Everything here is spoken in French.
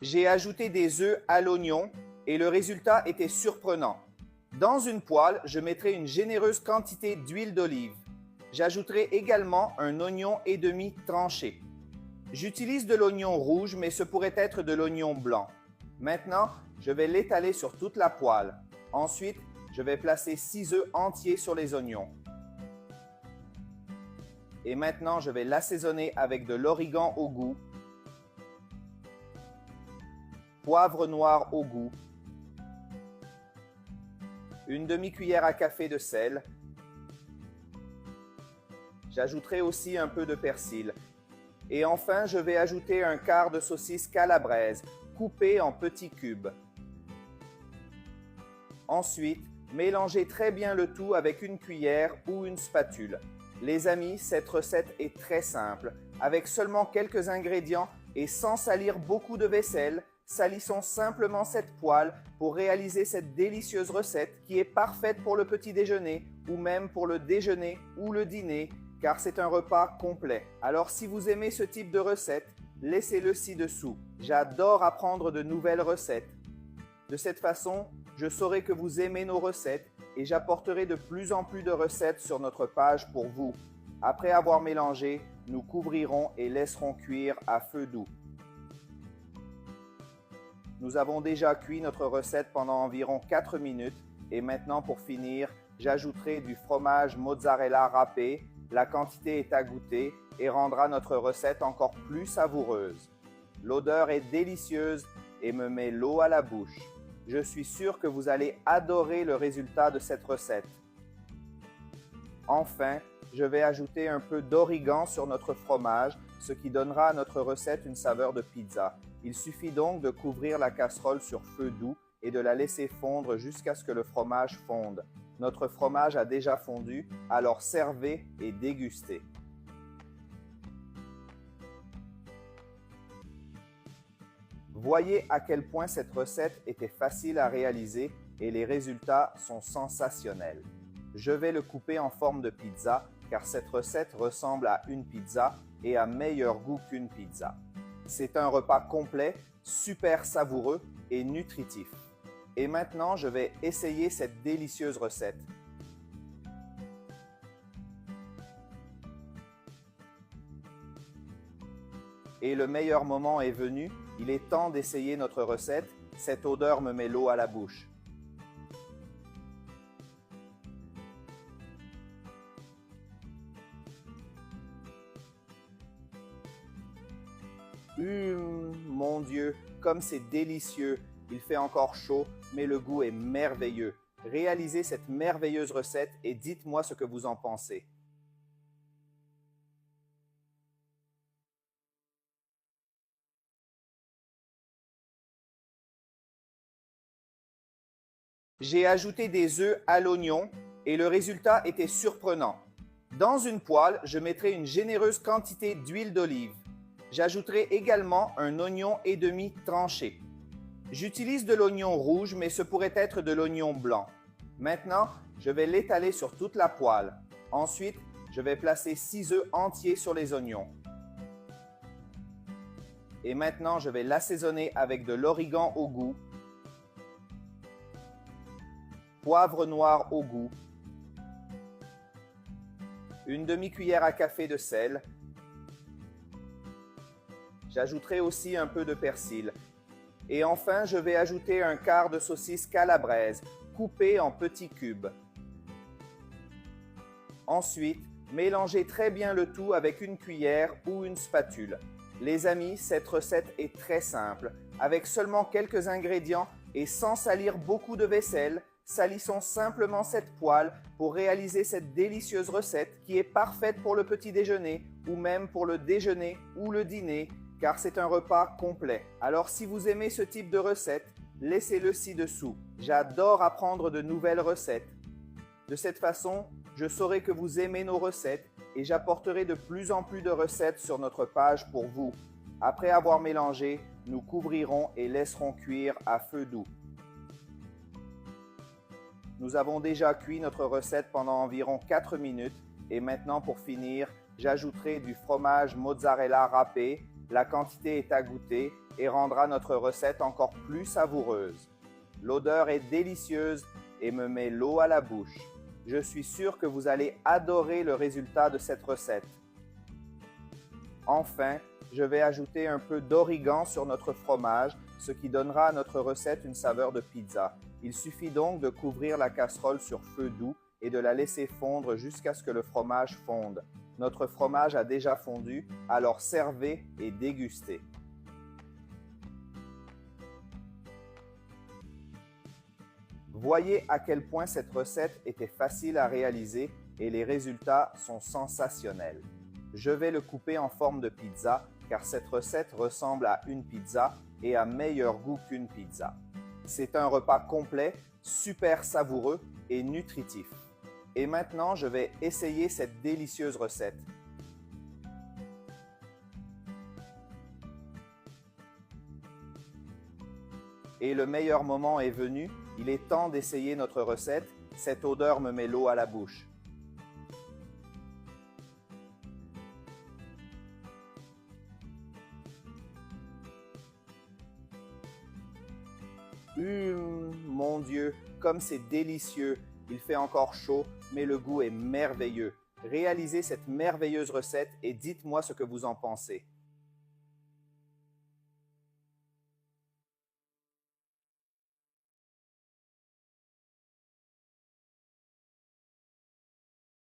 J'ai ajouté des œufs à l'oignon et le résultat était surprenant. Dans une poêle, je mettrai une généreuse quantité d'huile d'olive. J'ajouterai également un oignon et demi tranché. J'utilise de l'oignon rouge, mais ce pourrait être de l'oignon blanc. Maintenant, je vais l'étaler sur toute la poêle. Ensuite, je vais placer 6 œufs entiers sur les oignons. Et maintenant, je vais l'assaisonner avec de l'origan au goût, poivre noir au goût, une demi-cuillère à café de sel. J'ajouterai aussi un peu de persil. Et enfin, je vais ajouter un quart de saucisse calabraise, coupée en petits cubes. Ensuite, mélangez très bien le tout avec une cuillère ou une spatule. Les amis, cette recette est très simple. Avec seulement quelques ingrédients et sans salir beaucoup de vaisselle, salissons simplement cette poêle pour réaliser cette délicieuse recette qui est parfaite pour le petit déjeuner ou même pour le déjeuner ou le dîner, car c'est un repas complet. Alors si vous aimez ce type de recette, laissez-le ci-dessous. J'adore apprendre de nouvelles recettes. De cette façon, je saurai que vous aimez nos recettes et j'apporterai de plus en plus de recettes sur notre page pour vous. Après avoir mélangé, nous couvrirons et laisserons cuire à feu doux. Nous avons déjà cuit notre recette pendant environ 4 minutes et maintenant pour finir, j'ajouterai du fromage mozzarella râpé. La quantité est à goûter et rendra notre recette encore plus savoureuse. L'odeur est délicieuse et me met l'eau à la bouche. Je suis sûr que vous allez adorer le résultat de cette recette. Enfin, je vais ajouter un peu d'origan sur notre fromage, ce qui donnera à notre recette une saveur de pizza. Il suffit donc de couvrir la casserole sur feu doux et de la laisser fondre jusqu'à ce que le fromage fonde. Notre fromage a déjà fondu, alors servez et dégustez. Voyez à quel point cette recette était facile à réaliser et les résultats sont sensationnels. Je vais le couper en forme de pizza car cette recette ressemble à une pizza et a meilleur goût qu'une pizza. C'est un repas complet, super savoureux et nutritif. Et maintenant, je vais essayer cette délicieuse recette. Et le meilleur moment est venu, il est temps d'essayer notre recette. Cette odeur me met l'eau à la bouche. Mon Dieu, comme c'est délicieux! Il fait encore chaud, mais le goût est merveilleux. Réalisez cette merveilleuse recette et dites-moi ce que vous en pensez. J'ai ajouté des œufs à l'oignon et le résultat était surprenant. Dans une poêle, je mettrai une généreuse quantité d'huile d'olive. J'ajouterai également un oignon et demi tranché. J'utilise de l'oignon rouge, mais ce pourrait être de l'oignon blanc. Maintenant, je vais l'étaler sur toute la poêle. Ensuite, je vais placer 6 œufs entiers sur les oignons. Et maintenant, je vais l'assaisonner avec de l'origan au goût, poivre noir au goût, une demi-cuillère à café de sel. J'ajouterai aussi un peu de persil. Et enfin, je vais ajouter un quart de saucisse calabraise, coupée en petits cubes. Ensuite, mélangez très bien le tout avec une cuillère ou une spatule. Les amis, cette recette est très simple. Avec seulement quelques ingrédients et sans salir beaucoup de vaisselle, salissons simplement cette poêle pour réaliser cette délicieuse recette qui est parfaite pour le petit déjeuner ou même pour le déjeuner ou le dîner, car c'est un repas complet. Alors si vous aimez ce type de recette, laissez-le ci-dessous. J'adore apprendre de nouvelles recettes. De cette façon, je saurai que vous aimez nos recettes et j'apporterai de plus en plus de recettes sur notre page pour vous. Après avoir mélangé, nous couvrirons et laisserons cuire à feu doux. Nous avons déjà cuit notre recette pendant environ 4 minutes et maintenant pour finir, j'ajouterai du fromage mozzarella râpé. La quantité est à goûter et rendra notre recette encore plus savoureuse. L'odeur est délicieuse et me met l'eau à la bouche. Je suis sûr que vous allez adorer le résultat de cette recette. Enfin, je vais ajouter un peu d'origan sur notre fromage, ce qui donnera à notre recette une saveur de pizza. Il suffit donc de couvrir la casserole sur feu doux et de la laisser fondre jusqu'à ce que le fromage fonde. Notre fromage a déjà fondu, alors servez et dégustez. Voyez à quel point cette recette était facile à réaliser et les résultats sont sensationnels. Je vais le couper en forme de pizza car cette recette ressemble à une pizza et a meilleur goût qu'une pizza. C'est un repas complet, super savoureux et nutritif. Et maintenant, je vais essayer cette délicieuse recette. Et le meilleur moment est venu, il est temps d'essayer notre recette. Cette odeur me met l'eau à la bouche. Mon Dieu, comme c'est délicieux! Il fait encore chaud, mais le goût est merveilleux. Réalisez cette merveilleuse recette et dites-moi ce que vous en pensez.